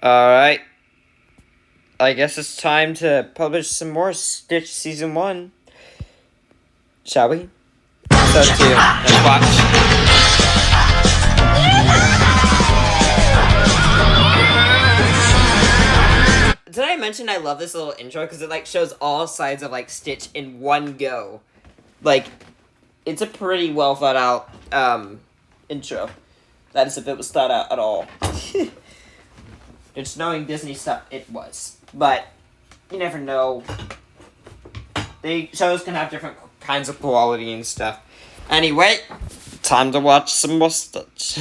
Alright. I guess it's time to publish some more Stitch Season 1. Shall we? So, too. Let's watch. Did I mention I love this little intro? Because it, like, shows all sides of, like, Stitch in one go. Like, it's a pretty well thought out, intro. That is if it was thought out at all. It's knowing Disney stuff, it was. But, you never know. Shows can have different kinds of quality and stuff. Anyway, time to watch some more Stitch.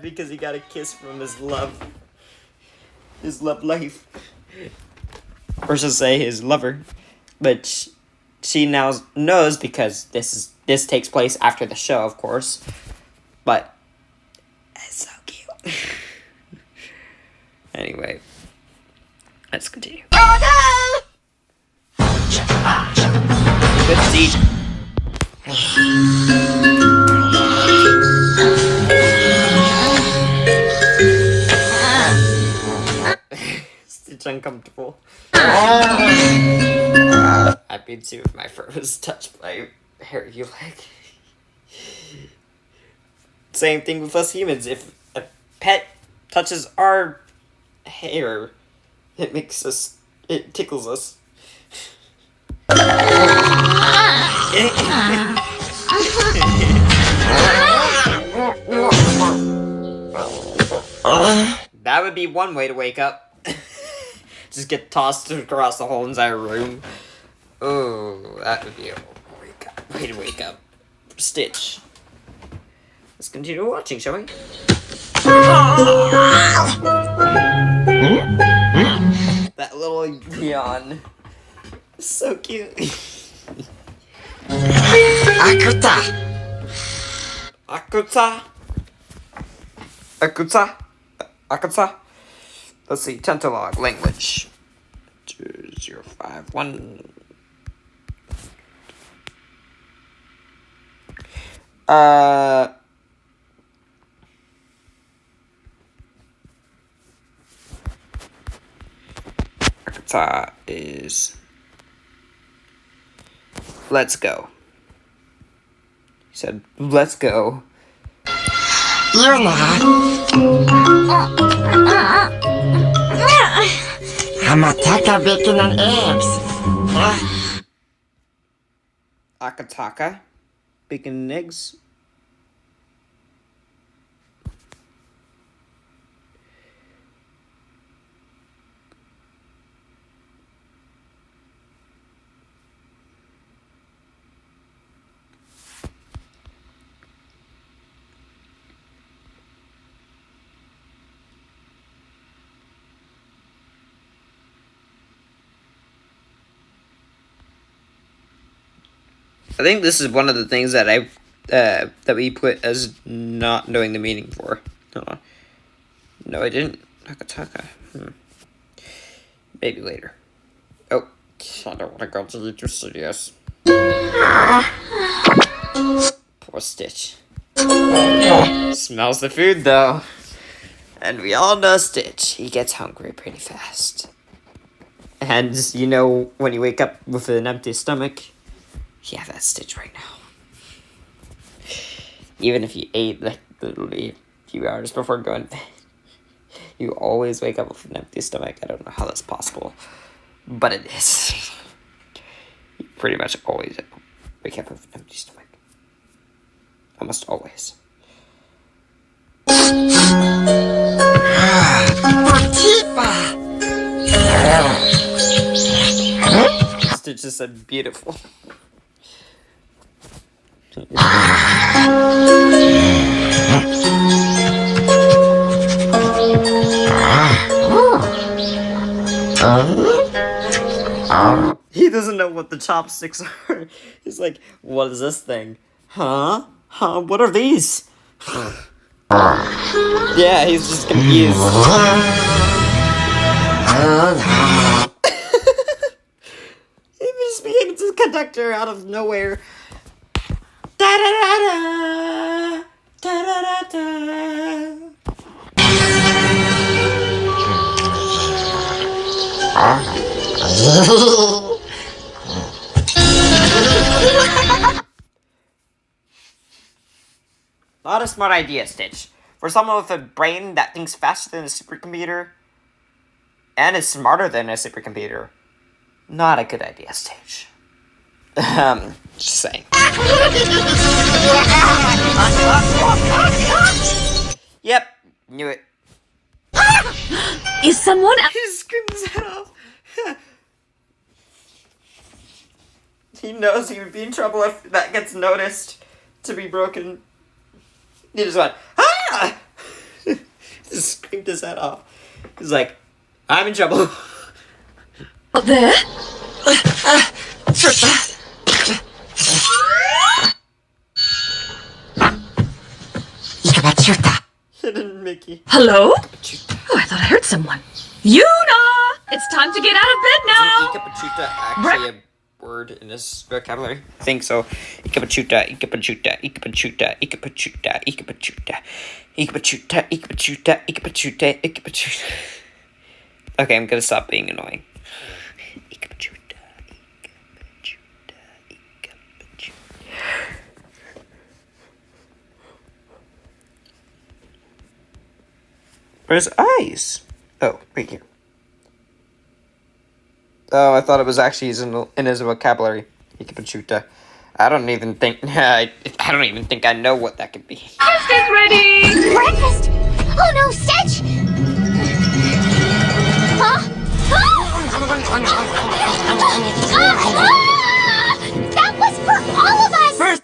Because he got a kiss from his love life, or should say his lover, but she now knows because this takes place after the show, of course, but it's so cute. Anyway, let's continue. Good scene. Stitch uncomfortable. I'd be too if my fur was touched by a hairy leg. Same thing with us humans. If a pet touches our hair, it tickles us. That would be one way to wake up. Just get tossed across the whole entire room. Oh, that would be a way to wake up. Stitch. Let's continue watching, shall we? That little yawn. So cute. Akuta. Akuta. Akuta. Akuta. Let's see, Tentalog language. 2051. Akata is let's go. He said, let's go. You're not. Hamataka bacon and eggs. Akataka, bacon and eggs. I think this is one of the things that that we put as not knowing the meaning for. Hold on. No, I didn't. Akataka. Maybe later. Oh, I don't want to go to the studios. Poor Stitch. Smells the food though. And we all know Stitch. He gets hungry pretty fast. And you know when you wake up with an empty stomach, yeah, that's Stitch right now. Even if you ate like literally a few hours before going to bed, you always wake up with an empty stomach. I don't know how that's possible, but it is. You pretty much always wake up with an empty stomach. Almost always. Stitch just said beautiful. He doesn't know what the chopsticks are. He's like, what is this thing? Huh? What are these? Yeah, he's just confused. He just became this conductor out of nowhere. Da da da da da da da da. Not a smart idea, Stitch. For someone with a brain that thinks faster than a supercomputer, and is smarter than a supercomputer, not a good idea, Stitch. Just saying. Yep, knew it. Is someone He screamed his head off. He knows he would be in trouble if that gets noticed to be broken. He just went, ah! Just screamed his head off. He's like, I'm in trouble. out there? Mickey. Hello? Oh, I thought I heard someone. Yuna! It's time to get out of bed now! Isn't Ikapachuta actually a word in this vocabulary? I think so. Ikapachuta, Ikapachuta, Ikapachuta, Ikapachuta, Ikapachuta, Ikapachuta, Ikapachuta, Ikapachuta, Ikapachuta. Okay, I'm gonna stop being annoying. Ikapachuta, Ikapachuta, Ikapachuta. Where's eyes? Oh, right here. Oh, I thought it was actually in his vocabulary. Ikapachuta. I don't even think I don't even think I know what that could be. Breakfast is ready! Breakfast? Oh no, Stitch! Huh? That was for all of us! First,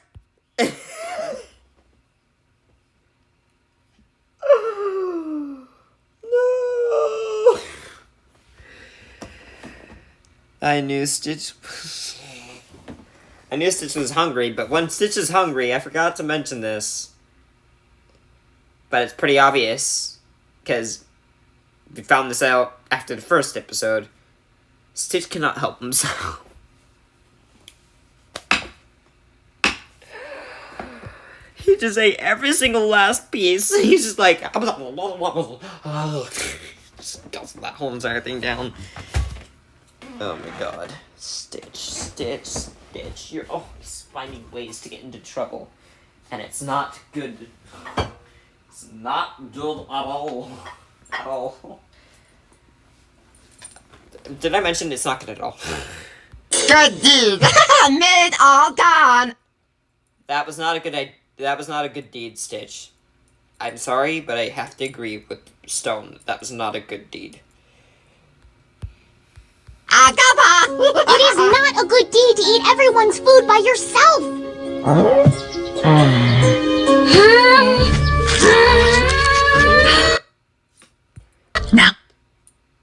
No. I knew Stitch. I knew Stitch was hungry, but when Stitch is hungry, I forgot to mention this. But it's pretty obvious, because we found this out after the first episode. Stitch cannot help himself. He just ate every single last piece. He's just like, just gulps that whole entire thing down. Oh my god. Stitch, Stitch, Stitch. You're always finding ways to get into trouble. And it's not good. It's not good at all. At all. Did I mention it's not good at all? good deed. Made all done. That was not a good idea. That was not a good deed, Stitch. I'm sorry, but I have to agree with Stone. That was not a good deed. Agaba. It is not a good deed to eat everyone's food by yourself! Now,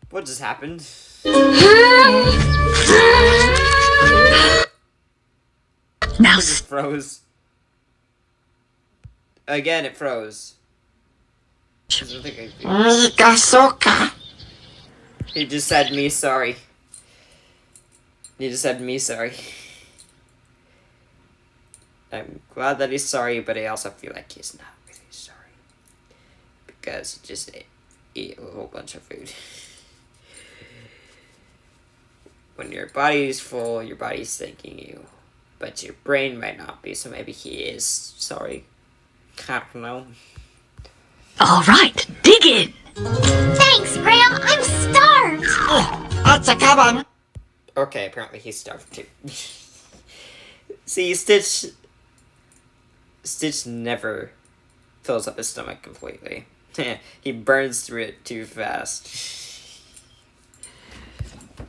What just happened? now, It just froze. Again, it froze. I don't think Mikasoka. He just said me sorry. He just said me sorry. I'm glad that he's sorry, but I also feel like he's not really sorry. Because he just ate a whole bunch of food. When your body's full, your body's thanking you. But your brain might not be, so maybe he is sorry. I don't know. all right, dig in. Thanks, Graham! I'm starved! Atsakaban. Okay, apparently he's starved too. See, Stitch never fills up his stomach completely. He burns through it too fast.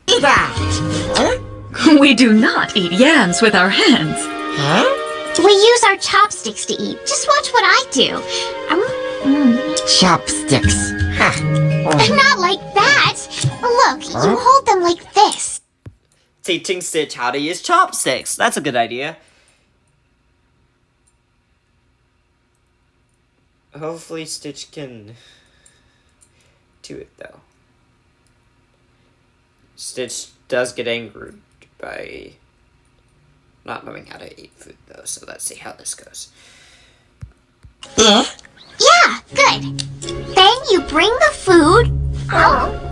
Ida. Huh? We do not eat yams with our hands. Huh? We use our chopsticks to eat. Just watch what I do. Chopsticks. Ha. Not like that! Look, you hold them like this. Teaching Stitch how to use chopsticks. That's a good idea. Hopefully Stitch can do it, though. Stitch does get angered by not knowing how to eat food, though, so let's see how this goes. Yeah? Yeah, good. Then you bring the food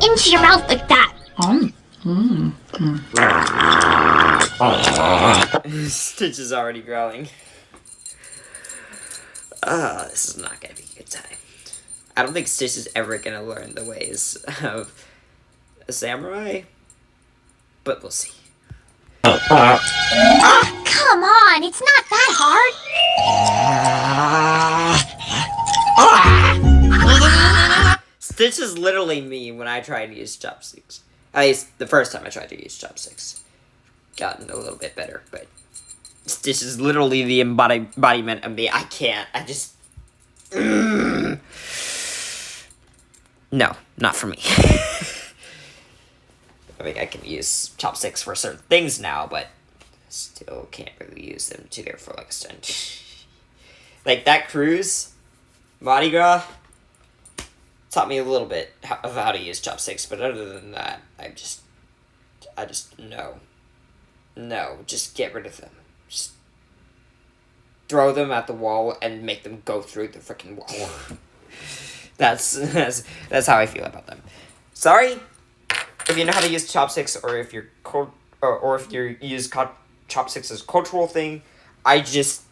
into your mouth like that. Stitch is already growling. This is not gonna be a good time. I don't think Stitch is ever gonna learn the ways of a samurai, but we'll see. Come on, it's not that hard. Stitch is literally me when I try to use chopsticks. At least the first time I tried to use chopsticks. Gotten a little bit better, but Stitch is literally the embodiment of me. I can't. I just... No, not for me. I mean, I can use chopsticks for certain things now, but still can't really use them to their full extent. Like that cruise, Mardi Gras, taught me a little bit of how to use chopsticks, but other than that, I just no, just get rid of them. Just throw them at the wall and make them go through the freaking wall. That's how I feel about them. Sorry if you know how to use chopsticks, or if you're or if you use chopsticks as a cultural thing. I just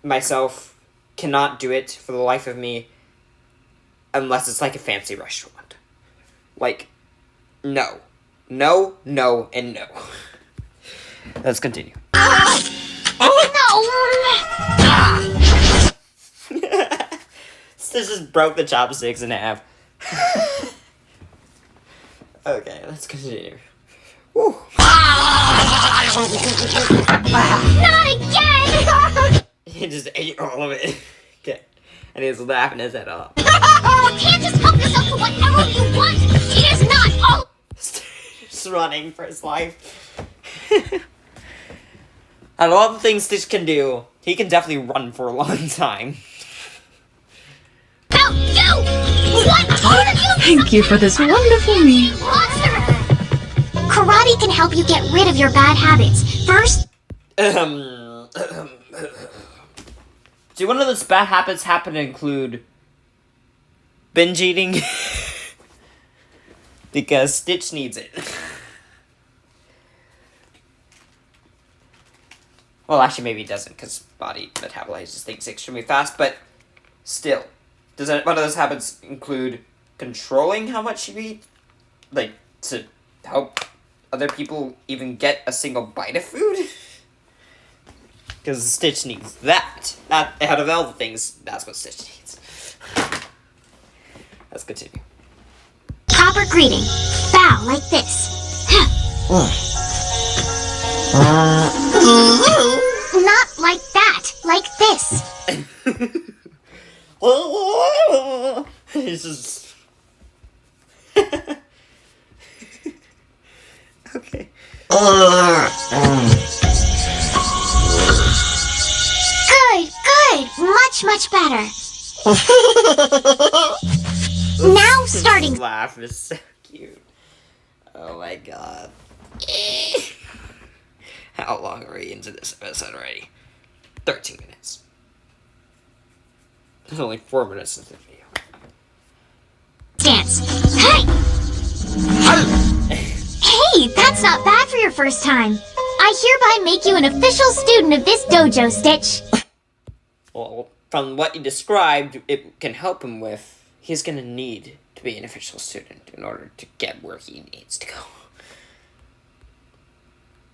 myself cannot do it for the life of me unless it's like a fancy restaurant. Like, no, and no. Let's continue. Stitch just broke the chopsticks in half. Okay, let's continue. Woo. Not again! He just ate all of it. Okay. And he's laughing his head off. You can't just help yourself to whatever you want! It is not all! Just running for his life. Out of all the things Stitch can do, he can definitely run for a long time. Now, you! What are you? Thank you for this wonderful meal. Monster! Karate can help you get rid of your bad habits. First, do one of those bad habits happen to include binge eating? Because Stitch needs it. Well, actually, maybe he doesn't, because body metabolizes things extremely fast, but still. Does one of those habits include controlling how much you eat? Like, to help other people even get a single bite of food? Because Stitch needs that. Out of all the things, that's what Stitch needs. Let's continue. proper greeting. Bow like this. Not like that. Like this. It's just... Okay. Good. Much better. Now starting. His laugh is so cute. Oh my god. How long are we into this episode already? 13 minutes. There's only 4 minutes into the video. Dance. Hey! Hey, that's not bad for your first time. I hereby make you an official student of this dojo, Stitch. Well, from what you described, it can help him with. He's gonna need to be an official student in order to get where he needs to go.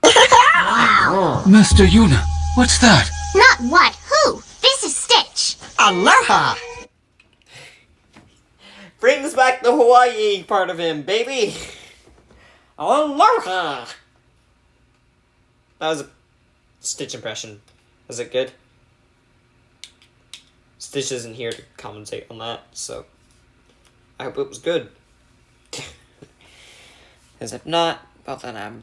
Wow. Master Yuna, what's that? Not what, who? This is Stitch. Aloha! Brings back the Hawaii part of him, baby! Aloha! That was a Stitch impression. Was it good? Stitch isn't here to commentate on that, so I hope it was good. Because if not, well then I'm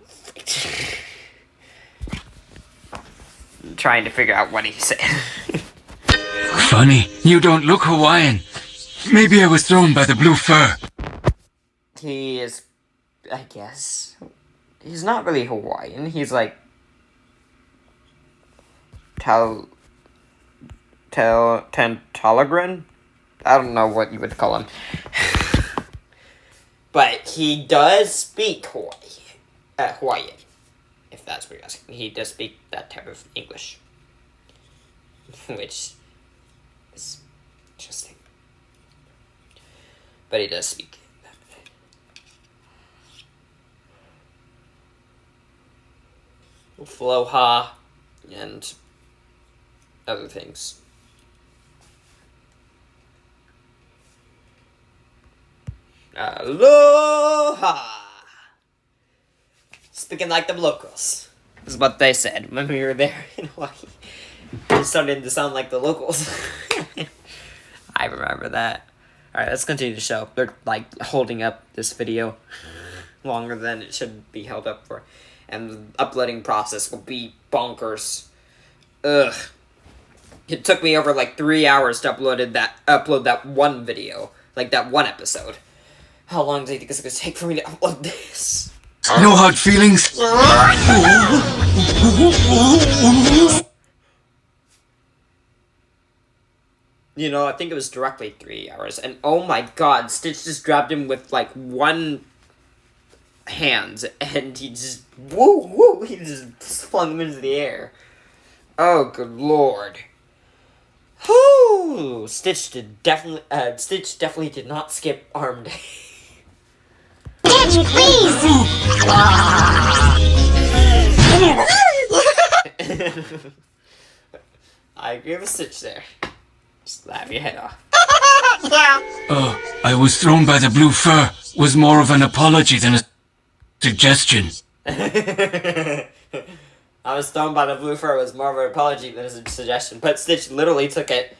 trying to figure out what he said. Funny, you don't look Hawaiian. Maybe I was thrown by the blue fur. He is, I guess, he's not really Hawaiian. He's like Tentologran? I don't know what you would call him. But he does speak Hawaiian, if that's what you're asking. He does speak that type of English. Which is interesting. But he does speak that. Floha and other things. Aloha! Speaking like the locals. Is what they said when we were there in Hawaii. It started to sound like the locals. I remember that. Alright, let's continue the show. They're like holding up this video longer than it should be held up for. And the uploading process will be bonkers. Ugh. It took me over like 3 hours to upload that one video. Like that one episode. How long do you think it's gonna take for me to upload this? No hard feelings? You know, I think it was directly 3 hours. And oh my god, Stitch just grabbed him with like one hand. And he just, woo, he just flung him into the air. Oh, good lord. Whoo! Stitch definitely did not skip arm day. Stitch, please! I agree with Stitch there. Just laugh your head off. I was thrown by the blue fur was more of an apology than a suggestion. I was thrown by the blue fur was more of an apology than a suggestion. But Stitch literally took it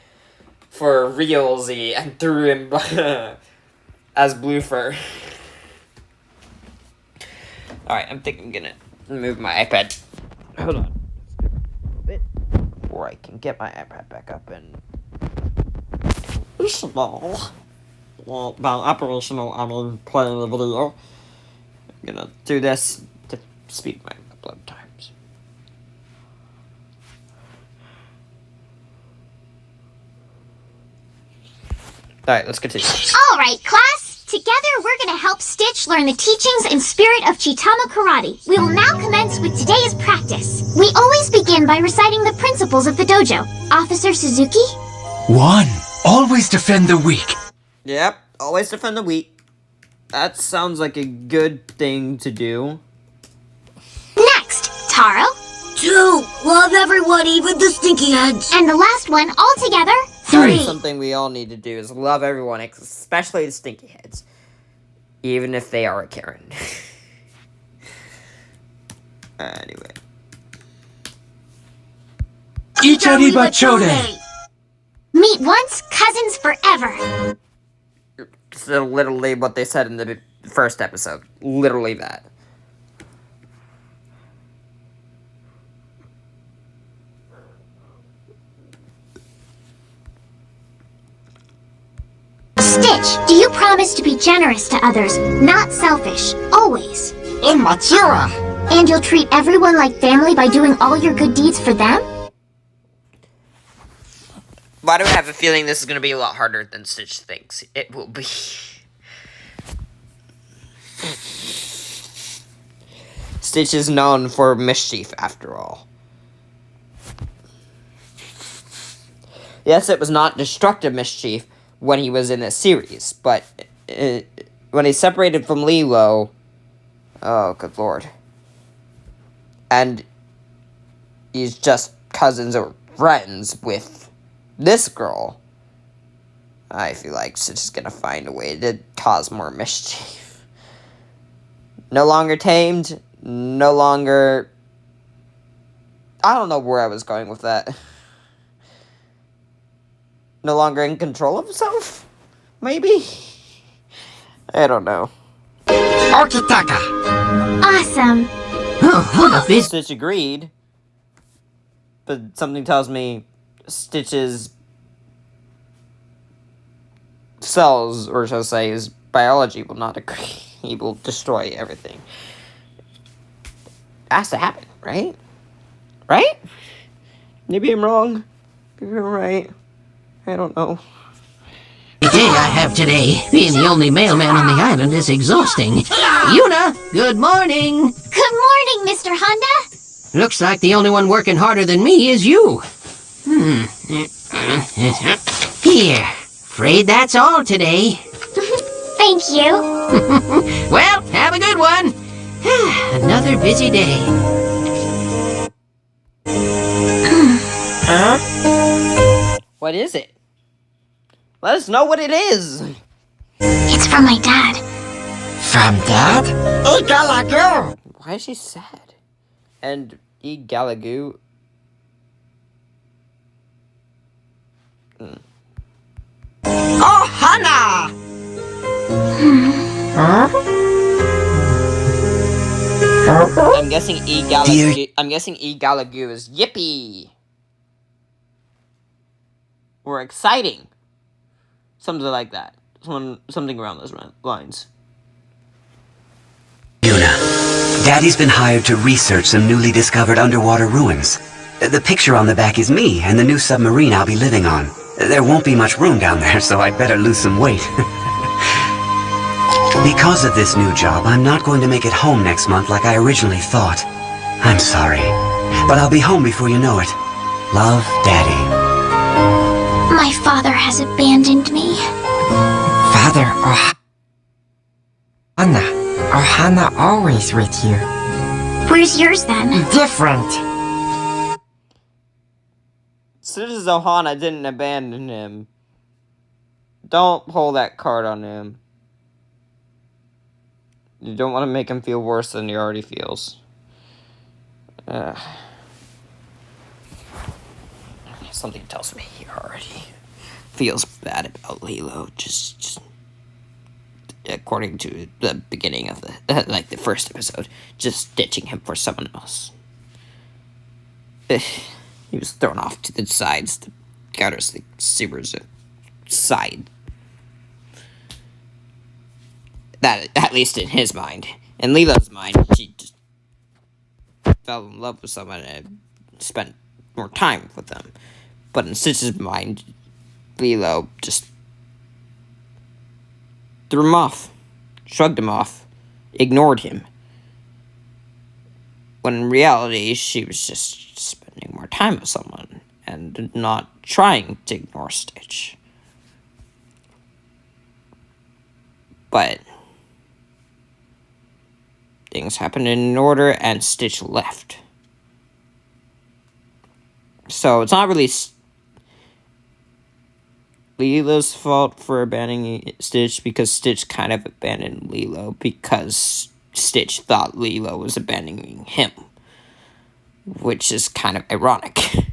for realsy and threw him as blue fur. Alright, I think I'm gonna move my iPad. Hold on. A little bit before I can get my iPad back up and... First of all, by operational, I mean playing the video. I'm gonna do this to speed my upload times. Alright, let's continue. Alright, class. Together, we're gonna help Stitch learn the teachings and spirit of Chitama Karate. We will now commence with today's practice. We always begin by reciting the principles of the dojo. Officer Suzuki? 1. Always defend the weak. Yep, always defend the weak. That sounds like a good thing to do. Next, Taro? 2. Love everyone, even the stinky heads. And the last one, all together, 3. Something we all need to do is love everyone, especially the stinky heads. Even if they are a Karen. Anyway. Ichariba Chode. Meet once, cousins forever. So literally what they said in the first episode. Literally that. Stitch, do you promise to be generous to others, not selfish, always? Immature. And you'll treat everyone like family by doing all your good deeds for them? Why do I have a feeling this is going to be a lot harder than Stitch thinks it will be? Stitch is known for mischief, after all. Yes, it was not destructive mischief when he was in this series, but when he separated from Lilo, oh, good lord. And he's just cousins or friends with this girl, I feel like Stitch is gonna find a way to cause more mischief. No longer tamed, no longer... I don't know where I was going with that. No longer in control of himself? Maybe? I don't know. Arkitaka. Awesome. Stitch agreed. But something tells me Stitch's cells, or shall I say, his biology will not agree. He will destroy everything. Has to happen, right? Right? Maybe I'm wrong. Maybe I'm right. I don't know. The day I have today, being the only mailman on the island, is exhausting. Yuna, good morning. Good morning, Mr. Honda. Looks like the only one working harder than me is you. Here, afraid that's all today. Thank you. Well, have a good one. Another busy day. What is it? Let us know what it is. It's from my dad. From Dad? Hey, Galago! Why is she sad? And Galagoo. Oh, Hannah! I'm guessing Galagoo. I'm guessing Galagoo is yippee. Or exciting. Something like that. Something around those lines. Yuna, Daddy's been hired to research some newly discovered underwater ruins. The picture on the back is me and the new submarine I'll be living on. There won't be much room down there, so I'd better lose some weight. Because of this new job, I'm not going to make it home next month like I originally thought. I'm sorry, but I'll be home before you know it. Love, Daddy. My father has abandoned me. Father or Hannah always with you. Where's yours then? Different. Citizen Ohana didn't abandon him. Don't pull that card on him. You don't want to make him feel worse than he already feels. Something tells me he already feels bad about Lilo. Just according to the beginning of the first episode, just ditching him for someone else. He was thrown off to the sides, the gutters, the sewers, side. That, at least in his mind. In Lilo's mind, she just fell in love with someone and spent more time with them. But in Stitch's mind, Lilo just threw him off, shrugged him off, ignored him. When in reality, she was just spending more time with someone and not trying to ignore Stitch. But things happened in order and Stitch left. So it's not really Lilo's fault for abandoning Stitch, because Stitch kind of abandoned Lilo because Stitch thought Lilo was abandoning him. Which is kind of ironic, if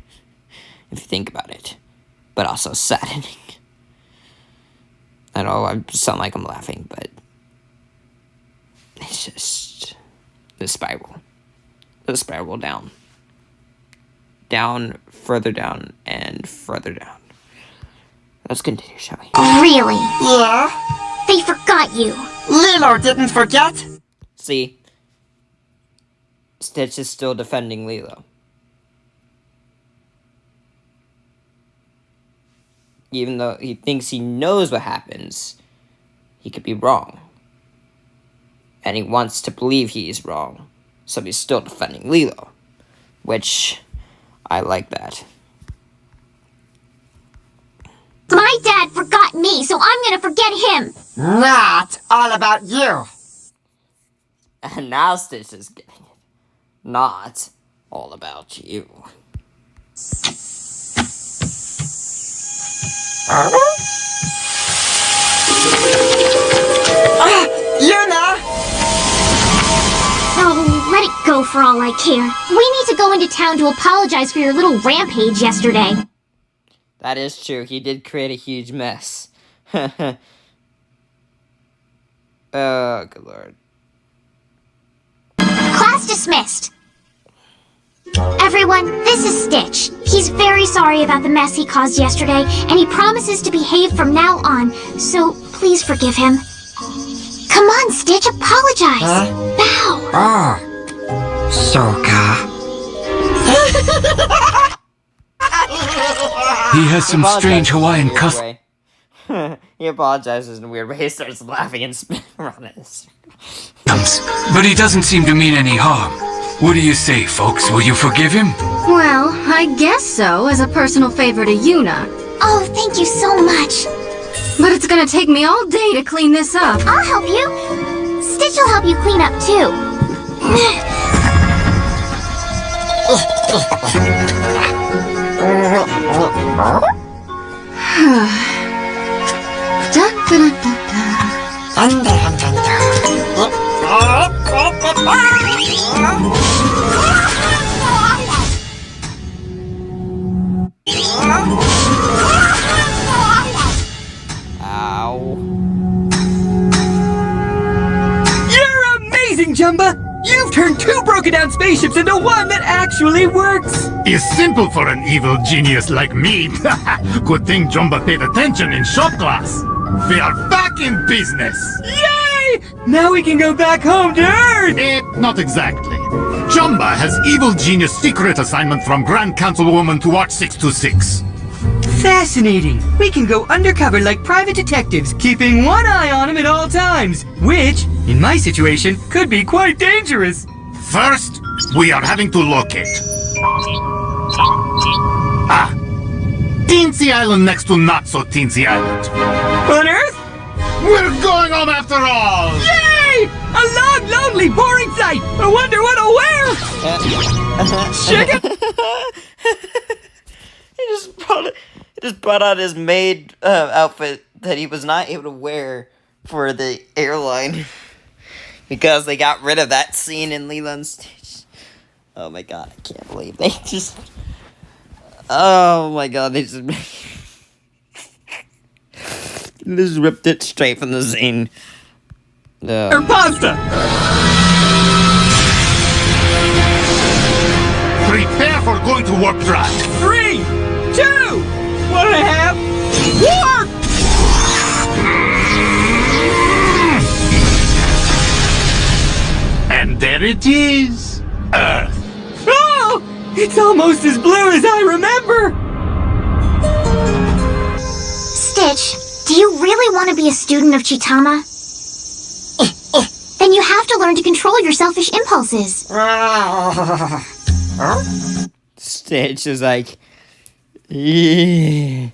you think about it. But also saddening. I know I sound like I'm laughing, but it's just the spiral. The spiral down. Down, further down, and further down. Let's continue, shall we? Really? Yeah? They forgot you. Lilo didn't forget? See, Stitch is still defending Lilo. Even though he thinks he knows what happens, he could be wrong. And he wants to believe he is wrong, so he's still defending Lilo. Which, I like that. My dad forgot me, so I'm gonna forget him. Not all about you. And now Stitch is getting it. Not all about you. Yuna! Oh, let it go for all I care. We need to go into town to apologize for your little rampage yesterday. That is true. He did create a huge mess. Oh, good lord. Class dismissed. Everyone, this is Stitch. He's very sorry about the mess he caused yesterday, and he promises to behave from now on, so please forgive him. Come on, Stitch, apologize. Bow. Oh. Soka. He has some strange Hawaiian customs. He apologizes in a weird way. He starts laughing and spinning around us. But he doesn't seem to mean any harm. What do you say, folks? Will you forgive him? Well, I guess so, as a personal favor to Yuna. Oh, thank you so much. But it's gonna take me all day to clean this up. I'll help you. Stitch will help you clean up, too. Ow. You're amazing, Jumba! You've turned 2 broken down spaceships into one that actually works! It's simple for an evil genius like me. Good thing Jumba paid attention in shop class. We are back in business. Yay! Now we can go back home to Earth! Not exactly. Jumba has evil genius secret assignment from Grand Councilwoman to Watch 626. Fascinating! We can go undercover like private detectives, keeping one eye on him at all times, which, in my situation, could be quite dangerous. First, we are having to locate. Teensy Island next to Not So Teensy Island. On Earth? We're going home after all! Yay! A long, lonely, boring sight! I wonder what I'll wear! Sugar? He just brought out his maid outfit that he was not able to wear for the airline because they got rid of that scene in Lilo and Stitch. Oh my god, I can't believe they just. Oh my god, they just. They just ripped it straight from the scene. Or pasta! Prepare for going to warp drive. 3, 2, 1.5, warp! And there it is. Earth. Oh! It's almost as blue as I remember! Stitch, do you really want to be a student of Chitama? Then you have to learn to control your selfish impulses. Stitch is like. "Yeah,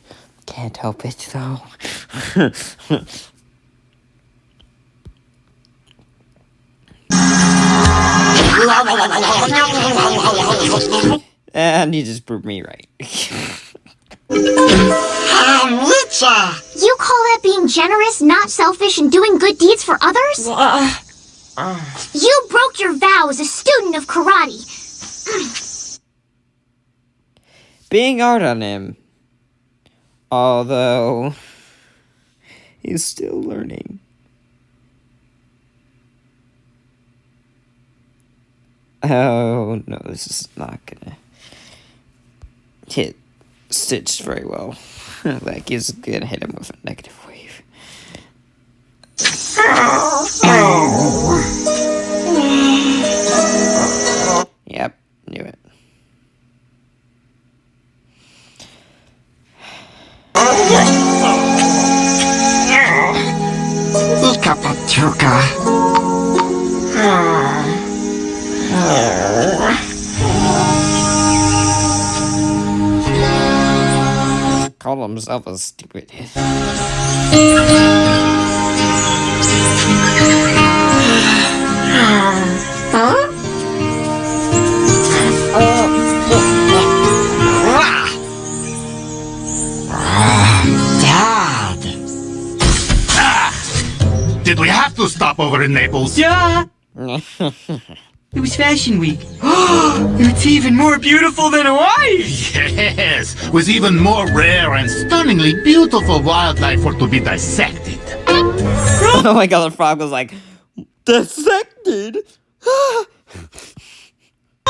can't help it though." And you just proved me right. You call that being generous, not selfish, and doing good deeds for others? You broke your vow as a student of karate. Being hard on him. Although he's still learning. Oh no, this is not gonna hit Stitch very well. Like he's gonna hit him with a negative wave. Yep, knew it. Call himself a stupid. Dad! Did we have to stop over in Naples? Yeah! It was Fashion Week. It's even more beautiful than Hawaii! Yes, with even more rare and stunningly beautiful wildlife for to be dissected. Oh my god, the frog was like, dissected?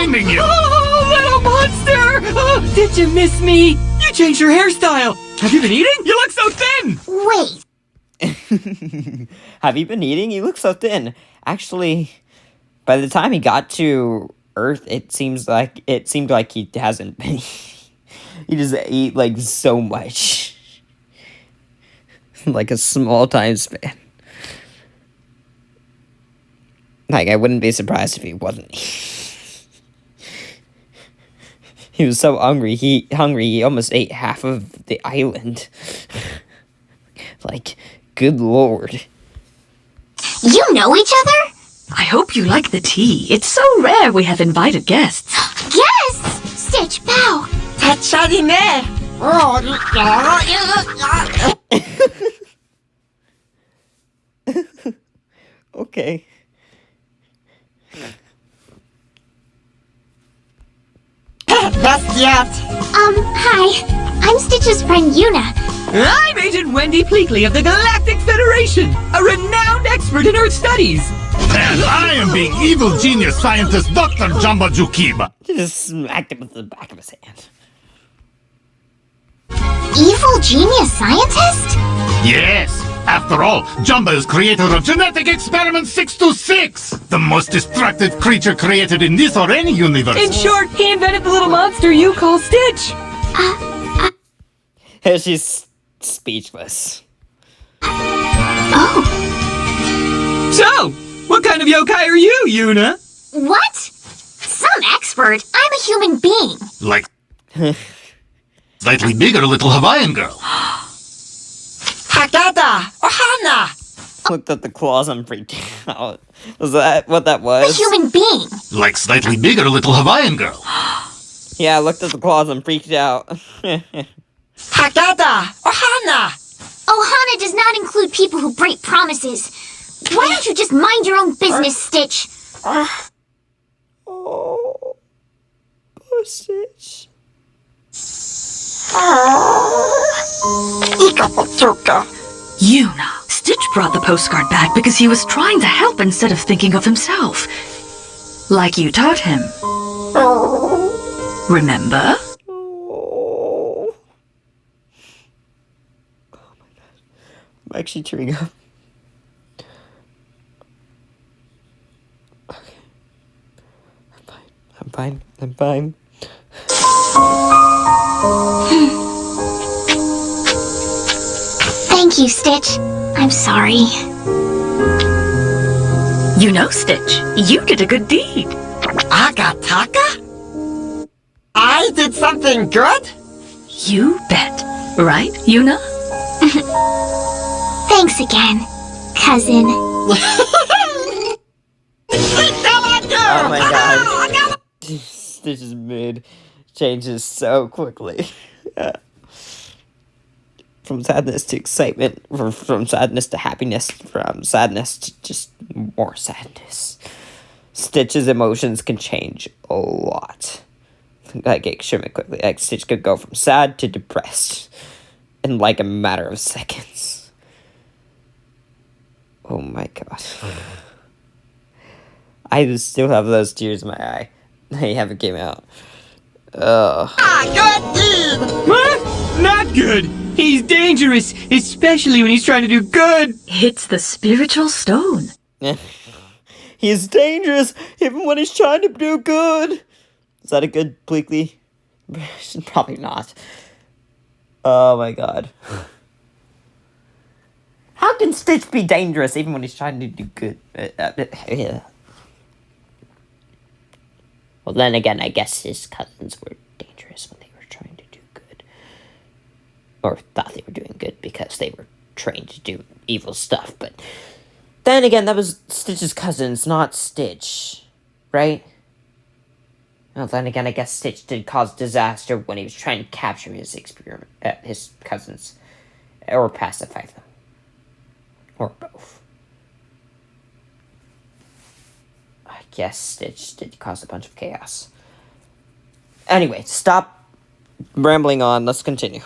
finding you! Oh, little monster! Oh, did you miss me? You changed your hairstyle. Have you been eating? You look so thin. Wait, Have you been eating? You look so thin. Actually, by the time he got to Earth, it seemed like he hasn't been. He just ate like so much, like a small time span. Like, I wouldn't be surprised if he wasn't. He was so hungry. He almost ate half of the island. Like, good lord. you know each other? I hope you like the tea. It's so rare we have invited guests. Guests! Stitch, bow! 대차리네. Okay. Best yet. Hi. I'm Stitch's friend Yuna. I'm Agent Wendy Pleakley of the Galactic Federation, a renowned expert in Earth studies. And I am being evil genius scientist Dr. Jumba Jukiba. He just smacked him with the back of his hand. Evil genius scientist? Yes. After all, Jumba is creator of Genetic Experiment 626, the most destructive creature created in this or any universe. In short, he invented the little monster you call Stitch. She's speechless. Oh, So, what kind of yokai are you, Yuna? what? Some expert. I'm a human being. Like slightly bigger little Hawaiian girl. Hakata. Ohana. Looked at the claws and freaked out. Was that what that A was? human being. Like slightly bigger little Hawaiian girl. Yeah, I looked at the claws and freaked out. Hakata. Ohana. Ohana does not include people who break promises. Why don't you just mind your own business, Stitch? Oh, poor Stitch. Ikapotuka. Yuna. Stitch brought the postcard back because he was trying to help instead of thinking of himself. Like you taught him. Remember? Oh. Oh my god. I'm actually tearing up. Okay. I'm fine. I'm fine. Thank you, Stitch. I'm sorry. You know, Stitch, you did a good deed. Agataka? I did something good? You bet. Right, Yuna? Thanks again, cousin. Oh my god. Stitch's mood changes so quickly. From sadness to excitement, from sadness to happiness, from sadness to just more sadness. Stitch's emotions can change a lot. Like, extremely quickly. Like, Stitch could go from sad to depressed in like a matter of seconds. Oh my god. I just still have those tears in my eye. They haven't came out. Ugh. Good deed! What? Not good. He's dangerous, especially when he's trying to do good. It's the spiritual stone. He's dangerous even when he's trying to do good. Is that a good Pleakley? Probably not. Oh my god. How can Stitch be dangerous even when he's trying to do good? Yeah. Well, then again, I guess his cousins were dangerous when they were trying to do good. Or thought they were doing good because they were trained to do evil stuff. But then again, that was Stitch's cousins, not Stitch. Right? Well, then again, I guess Stitch did cause disaster when he was trying to capture his his cousins. Or pacify them. Or both. I guess Stitch did cause a bunch of chaos. Anyway, stop rambling on. Let's continue.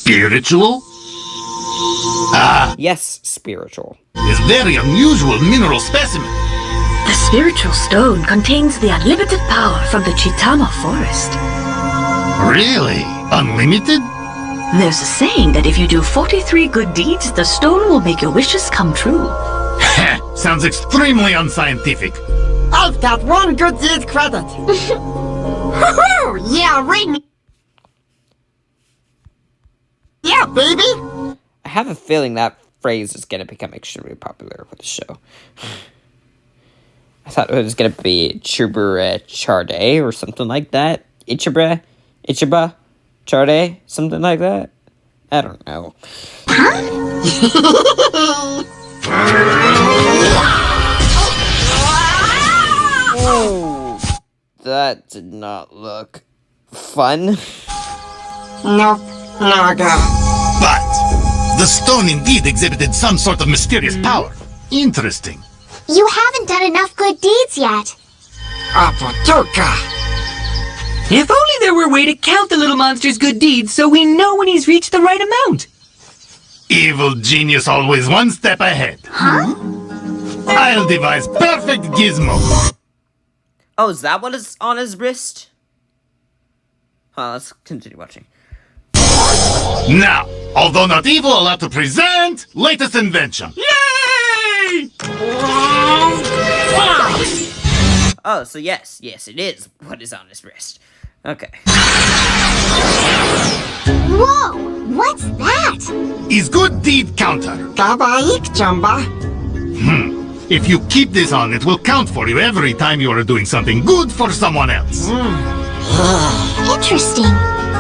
Spiritual? Ah, Yes, spiritual. is very unusual mineral specimen. The spiritual stone contains the unlimited power from the Chitama forest. Really? Unlimited? There's a saying that if you do 43 good deeds, the stone will make your wishes come true. Sounds extremely unscientific. I've got one good deed credit. Yeah, read me. Yeah, baby. I have a feeling that phrase is going to become extremely popular with the show. I thought it was going to be Chubura Charde or something like that. Ichiba, Charde, something like that. I don't know. Oh, that did not look fun. Nope, naga. But the stone indeed exhibited some sort of mysterious power. Interesting. You haven't done enough good deeds yet. Apotoka. If only there were a way to count the little monster's good deeds so we know when he's reached the right amount. Evil genius always one step ahead. Huh? I'll devise perfect gizmo. Oh, is that what is on his wrist? Well, let's continue watching. Now, although not evil, allowed to present latest invention. Yay! Oh, so yes, it is what is on his wrist. Okay. Whoa! What's that? Is good deed counter. Kabaik, Jumba. If you keep this on, it will count for you every time you are doing something good for someone else. Interesting.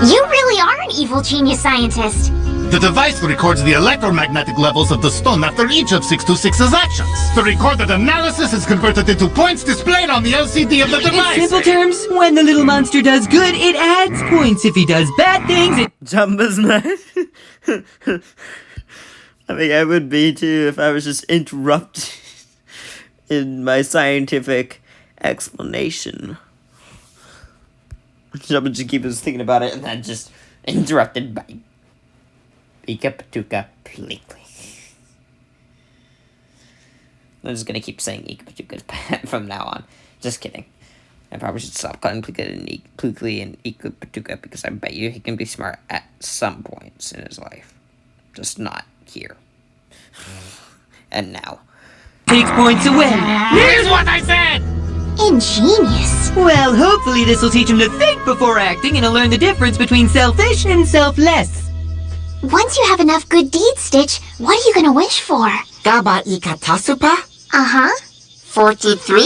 You really are an evil genius scientist. The device records the electromagnetic levels of the stone after each of 626's actions. The recorded analysis is converted into points displayed on the LCD of the device. In simple terms, when the little monster does good, it adds points. If he does bad things, it... Jumba's not. I think I would be too if I was just interrupted in my scientific explanation. Jumba just keeps thinking about it and then just interrupted by Ika Patuka completely. I'm just gonna keep saying Ika Patuka from now on. Just kidding. I probably should stop calling Plukli and Ika Patuka because I bet you he can be smart at some points in his life. Just not here. And now. takes points away. Here's what I said! Ingenious. Well, hopefully this will teach him to think before acting and he'll learn the difference between selfish and selfless. Once you have enough good deeds, Stitch, what are you gonna wish for? Gaba ikatasupa? Uh-huh. 43?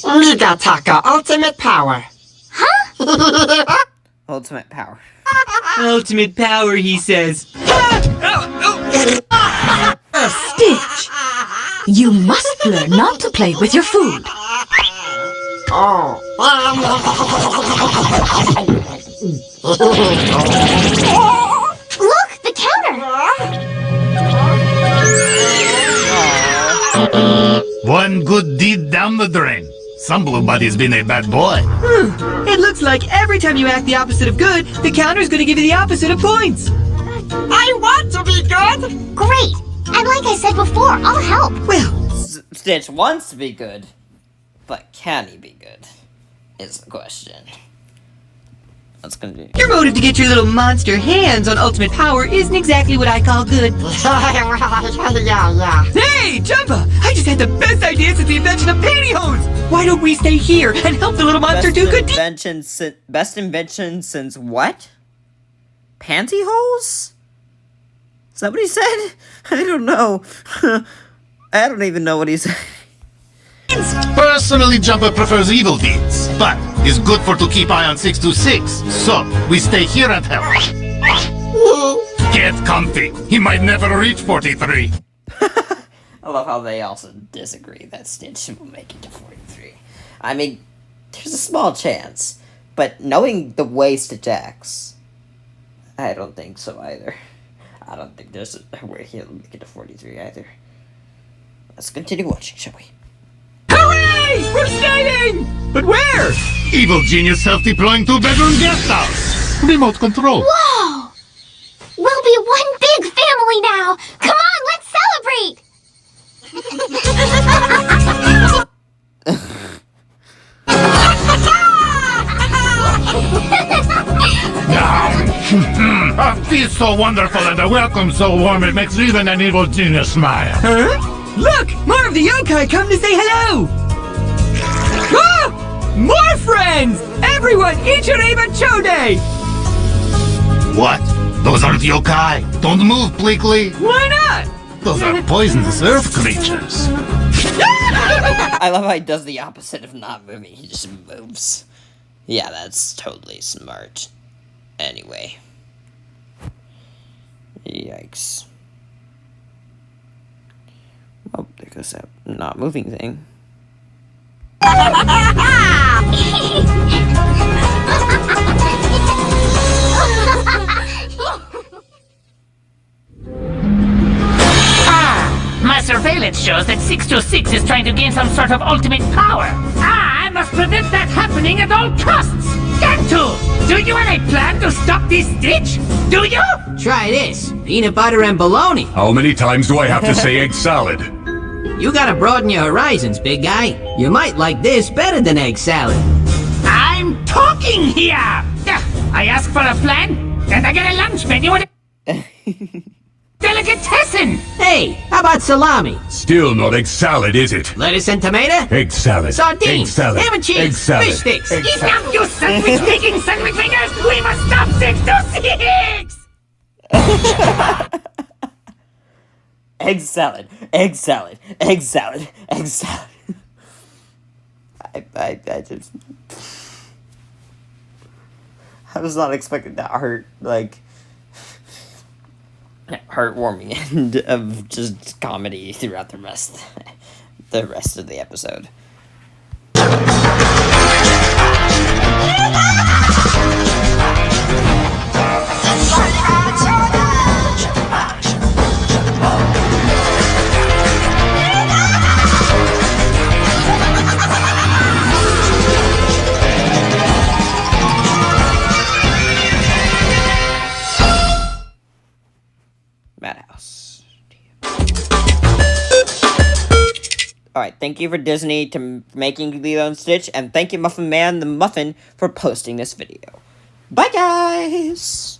Migataka, ultimate power. Huh? Ultimate power. Ultimate power, he says. Stitch! You must learn not to play with your food. Oh. Look, the counter! One good deed down the drain. Some blue buddy's been a bad boy. It looks like every time you act the opposite of good, the counter's gonna give you the opposite of points. I want to be good! Great! And like I said before, I'll help. Well, Stitch wants to be good, but can he be good? Is the question. Let's continue. your motive to get your little monster hands on ultimate power isn't exactly what I call good. yeah. Hey, Jumba! I just had the best idea since the invention of pantyhose! Why don't we stay here and help the little monster do good deeds? Best invention since what? Pantyhose? Is that what he said? I don't know. I don't even know what he said. Personally, Jumper prefers evil deeds, but is good for to keep eye on 626. So, we stay here and help. Get comfy. He might never reach 43. I love how they also disagree that Stitch will make it to 43. I mean, there's a small chance, but knowing the way Stitch acts, I don't think so either. I don't think there's a way he'll make it to 43 either. Let's continue watching, shall we? Hooray! We're staying! But where? Evil genius self-deploying two-bedroom guest house. Remote control. Whoa! We'll be one big family now! Come on, let's celebrate! A feast so wonderful and a welcome so warm it makes even an evil genius smile. Huh? Look! More of the yokai come to say hello! Ah! More friends! Everyone, Ichireba Chode! What? Those aren't yokai. Don't move, Bleakly. Why not? Those are poisonous earth creatures. I love how he does the opposite of not moving. He just moves. Yeah, that's totally smart. Anyway. Yikes. Oh, there goes that not moving thing. My surveillance shows that 626 is trying to gain some sort of ultimate power. I must prevent that happening at all costs. Gantu, do you have a plan to stop this Stitch? Do you? Try this. Peanut butter and bologna. How many times do I have to say egg salad? You gotta broaden your horizons, big guy. You might like this better than egg salad. I'm talking here. I ask for a plan, and I get a lunch menu and a delicatessen. Hey, how about salami? Still not egg salad, is it? Lettuce and tomato? Egg salad. Sardines, Egg salad. ham and cheese, Egg salad. fish sticks. Enough, you sandwich-making sandwich fingers! We must stop 626! Egg salad, egg salad, egg salad, egg salad. I just... I was not expecting that heartwarming end of just comedy throughout the rest of the episode. Madhouse. Alright, thank you for Disney to making Lilo and Stitch, and thank you Muffin Man the Muffin for posting this video. Bye guys!